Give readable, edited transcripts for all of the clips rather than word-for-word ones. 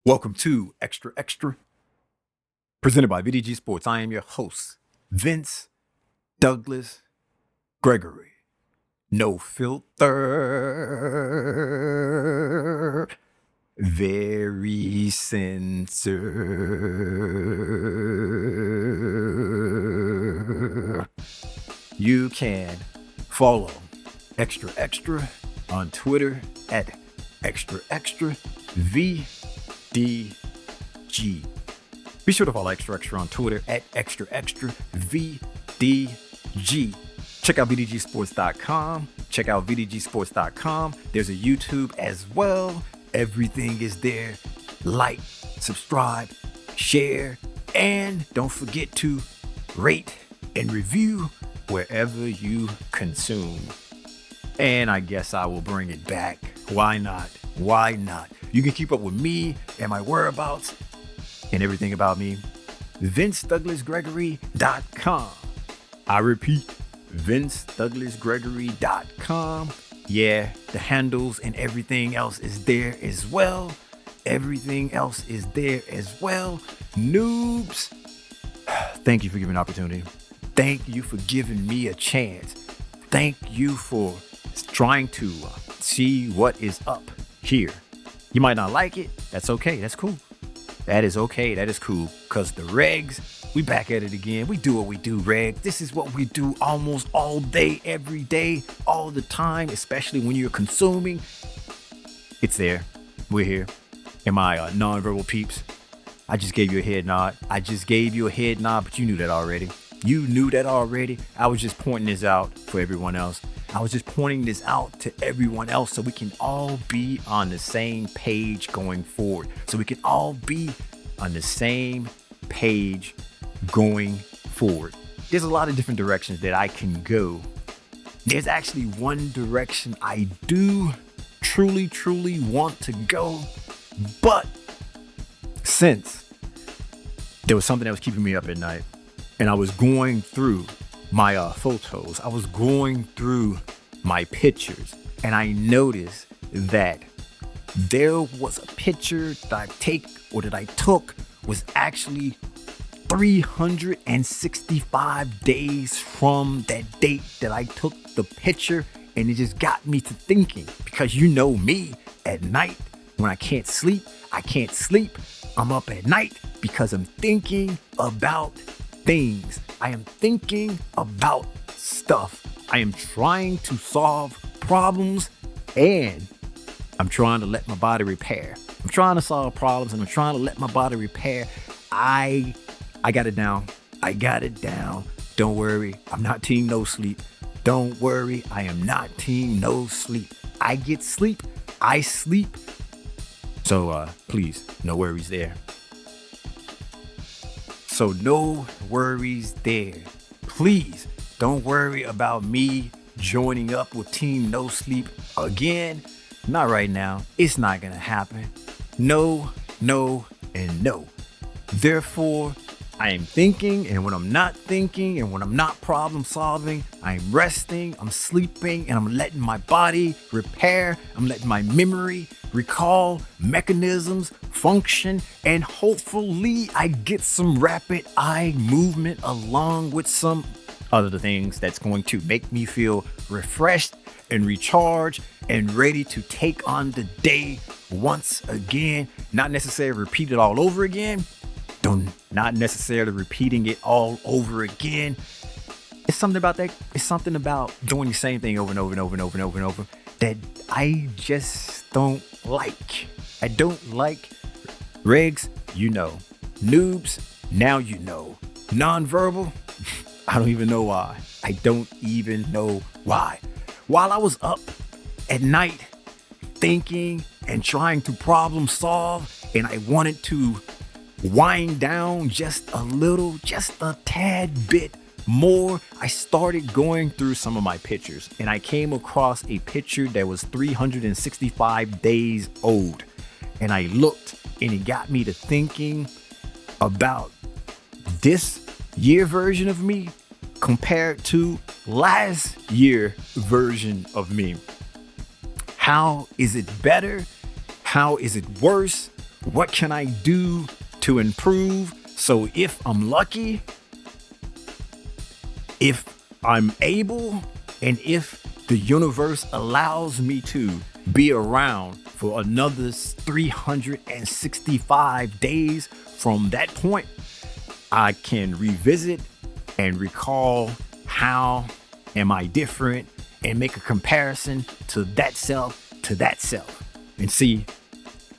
Welcome to Xtra, presented by VDG Sports. I am your host, Vince Douglas Gregory. No filter, very sincere. You can follow Xtra on Twitter at Xtra VDG. Be sure to follow Xtra on Twitter at Xtra VDG. Check out VDGsports.com. Check out VDGsports.com. There's a YouTube as well. Everything is there. Like, subscribe, share, and don't forget to rate and review wherever you consume. And I guess I will bring it back. Why not? Why not? You can keep up with me and my whereabouts and everything about me. VinceDouglasGregory.com. I repeat, VinceDouglasGregory.com. Yeah, the handles and everything else is there as well. Everything else is there as well. Noobs, thank you for giving an opportunity. Thank you for giving me a chance. Thank you for trying to see what is up here. You might not like it. That's okay. That's cool. That is okay. That is cool. Because the regs, we back at it again. We do what we do, reg. This is what we do almost all day, every day, all the time, especially when you're consuming. It's there. We're here. And my nonverbal peeps, I just gave you a head nod. But you knew that already. I was just pointing this out for everyone else. I was just pointing this out to everyone else so we can all be on the same page going forward. There's a lot of different directions that I can go. There's actually one direction I do truly want to go. But since there was something that was keeping me up at night, and I was going through my photos, I was going through my pictures, and I noticed that there was a picture that I took was actually 365 days from that date that I took the picture. And it just got me to thinking, because you know me, at night when I can't sleep. I'm up at night because I'm thinking about things. I am thinking about stuff. I am trying to solve problems, and I'm trying to let my body repair. I'm trying to solve problems, and I'm trying to let my body repair. I got it down. Don't worry. I'm not team no sleep. Don't worry. I am not team no sleep. I get sleep. I sleep. So please, no worries there. So no worries there. Please don't worry about me joining up with Team No Sleep again. Not right now. It's not going to happen. No, and no. Therefore, I am thinking, and when I'm not thinking, and when I'm not problem solving, I'm resting, I'm sleeping, and I'm letting my body repair. I'm letting my memory recall mechanisms function, and hopefully I get some rapid eye movement along with some other things that's going to make me feel refreshed and recharged and ready to take on the day once again. Not necessarily repeat it all over again. Not necessarily repeating it all over again. It's something about that. It's something about doing the same thing over and over that I just don't like. I don't like. Regs, you know. Noobs, now you know. Nonverbal, I don't even know why. While I was up at night thinking and trying to problem solve, and I wanted to wind down just a tad bit more, I started going through some of my pictures, and I came across a picture that was 365 days old. And I looked, and it got me to thinking about this year version of me compared to last year version of me. How is it better? How is it worse? What can I do to improve? So if I'm lucky, if I'm able, and if the universe allows me to be around for another 365 days from that point, I can revisit and recall how am I different and make a comparison to that self. And see,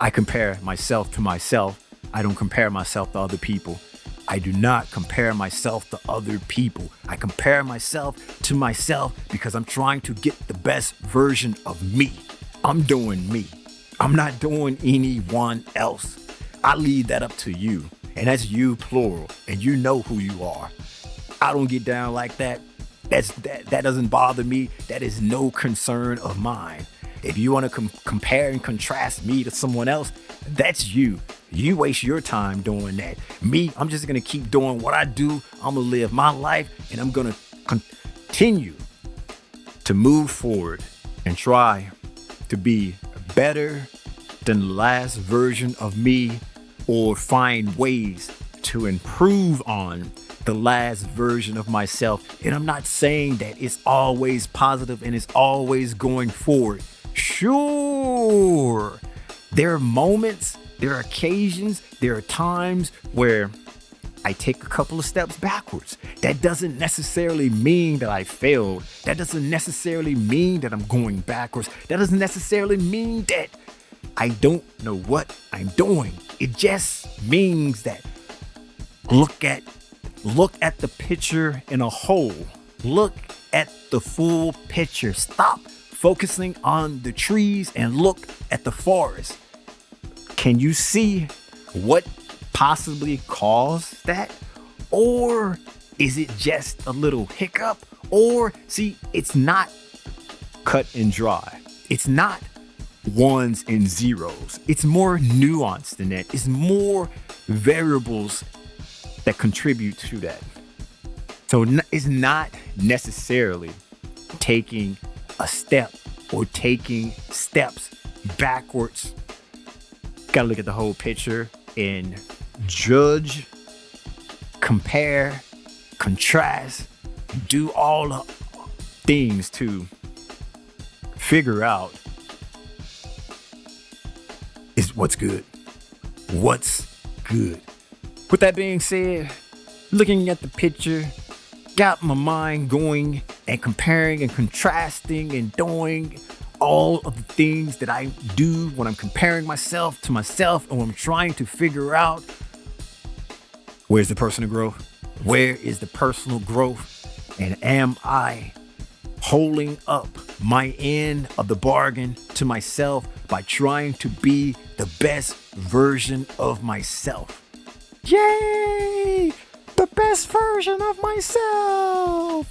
I compare myself to myself. I don't compare myself to other people. I do not compare myself to other people. I compare myself to myself because I'm trying to get the best version of me. I'm doing me. I'm not doing anyone else. I leave that up to you. And that's you, plural. And you know who you are. I don't get down like that. That doesn't bother me. That is no concern of mine. If you want to compare and contrast me to someone else, that's you. You waste your time doing that. Me, I'm just going to keep doing what I do. I'm going to live my life, and I'm going to continue to move forward and try to be better than the last version of me, or find ways to improve on the last version of myself. And I'm not saying that it's always positive and it's always going forward. Sure, there are moments, there are occasions, there are times where I take a couple of steps backwards. That doesn't necessarily mean that I failed. That doesn't necessarily mean that I'm going backwards. That doesn't necessarily mean that I don't know what I'm doing. It just means that look at the picture in a whole. Look at the full picture. Stop focusing on the trees and look at the forest. Can you see what possibly caused that? Or is it just a little hiccup? Or see, it's not cut and dry. It's not ones and zeros. It's more nuanced than that. It's more variables that contribute to that. So it's not necessarily taking a step or taking steps backwards. Gotta look at the whole picture and judge, compare, contrast, do all the things to figure out is what's good. What's good. With that being said, looking at the picture, got my mind going and comparing and contrasting and doing all of the things that I do when I'm comparing myself to myself and when I'm trying to figure out where's the personal growth? Where is the personal growth? And am I holding up my end of the bargain to myself by trying to be the best version of myself? Yay! The best version of myself!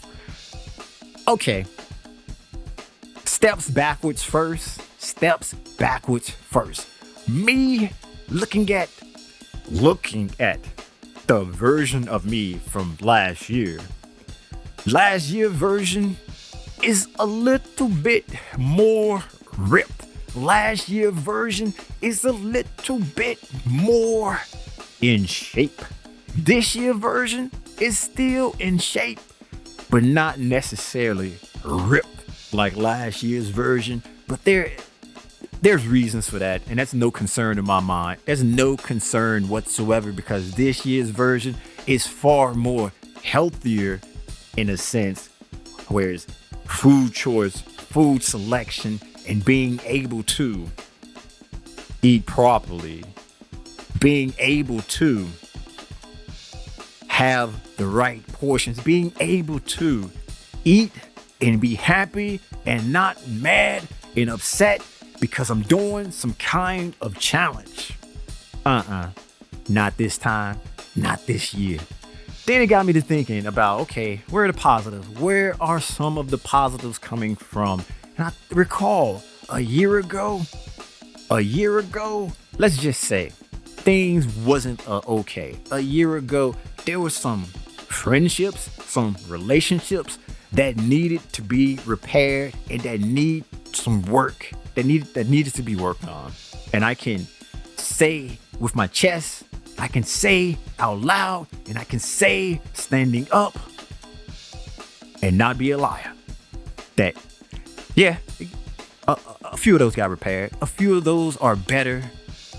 Okay. Steps backwards first. Me looking at the version of me from last year. Last year version is a little bit more ripped. Last year version is a little bit more in shape. This year version is still in shape, but not necessarily ripped like last year's version. But there's reasons for that, and that's no concern in my mind. There's no concern whatsoever because this year's version is far more healthier in a sense, whereas food choice, food selection, and being able to eat properly, being able to have the right portions, being able to eat and be happy and not mad and upset because I'm doing some kind of challenge. Not this time, not this year. Then it got me to thinking about, okay, where are the positives? Where are some of the positives coming from? And I recall a year ago, let's just say things wasn't okay. A year ago, there were some friendships, some relationships that needed to be repaired and that need some work, that needed to be worked on. And I can say with my chest, I can say out loud, and I can say standing up and not be a liar that, yeah, a few of those got repaired. A few of those are better.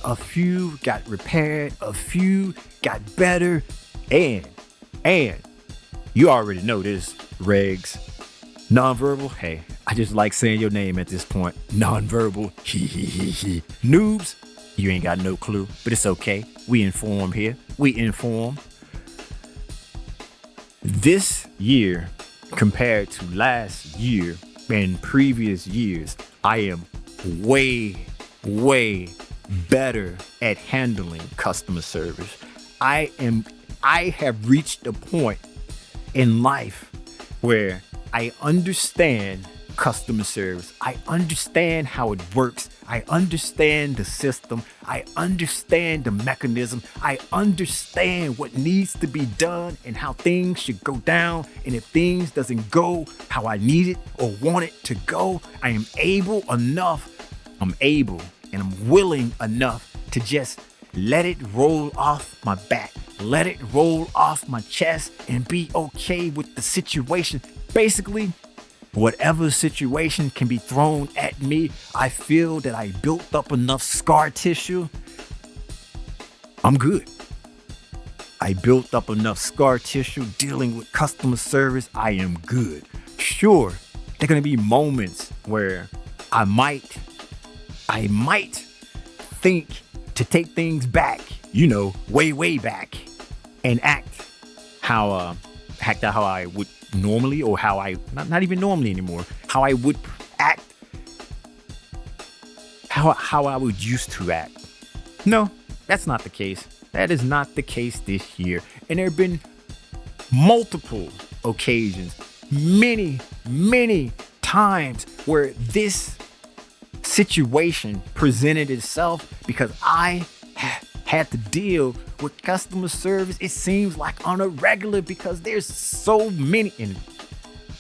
A few got repaired. A few got better. And you already know this, Regs. Nonverbal, hey, I just like saying your name at this point. Nonverbal, noobs, you ain't got no clue, but it's okay. We inform here. We inform. This year, compared to last year and previous years, I am way better at handling customer service. I have reached a point in life where I understand customer service. I understand how it works. I understand the system. I understand the mechanism. I understand what needs to be done and how things should go down. And if things doesn't go how I need it or want it to go, I am able and I'm willing enough to just let it roll off my back, let it roll off my chest and be okay with the situation. Basically, whatever situation can be thrown at me, I feel that I built up enough scar tissue. I'm good. I built up enough scar tissue dealing with customer service. I am good. Sure, there are going to be moments where I might think to take things back, way back, and act how I would normally, or how I not even normally anymore, how I would act, how I would used to act. No, that's not the case. That is not the case this year. And there have been multiple occasions, many times where this situation presented itself because I had to deal with customer service. It seems like on a regular because there's so many, and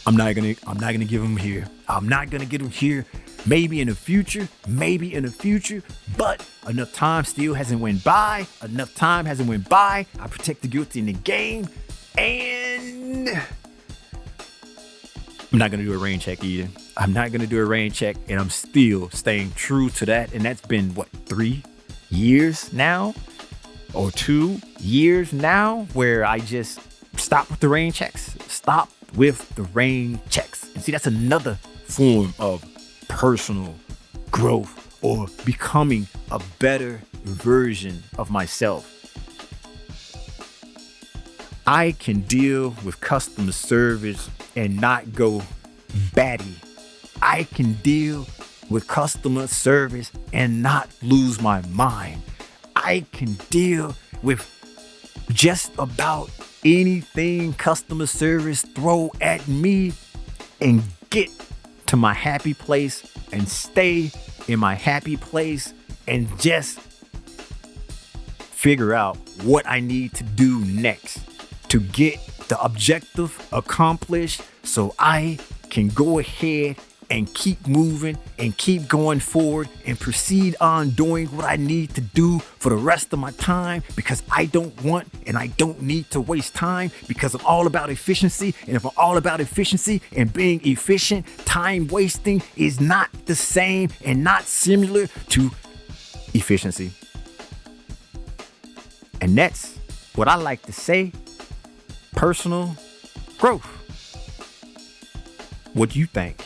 I'm not gonna give them here. I'm not gonna get them here. Maybe in the future, but enough time still hasn't went by. I protect the guilty in the game, and I'm not gonna do a rain check either. And I'm still staying true to that. And that's been 3 years now, or 2 years now, where I just stop with the rain checks. And see, that's another form of personal growth or becoming a better version of myself. I can deal with customer service and not go batty. I can deal with customer service and not lose my mind. I can deal with just about anything customer service throw at me and get to my happy place and stay in my happy place and just figure out what I need to do next to get the objective accomplished so I can go ahead and keep moving and keep going forward and proceed on doing what I need to do for the rest of my time, because I don't want and I don't need to waste time, because I'm all about efficiency. And if I'm all about efficiency and being efficient, time wasting is not the same and not similar to efficiency. And that's what I like to say, personal growth. What do you think?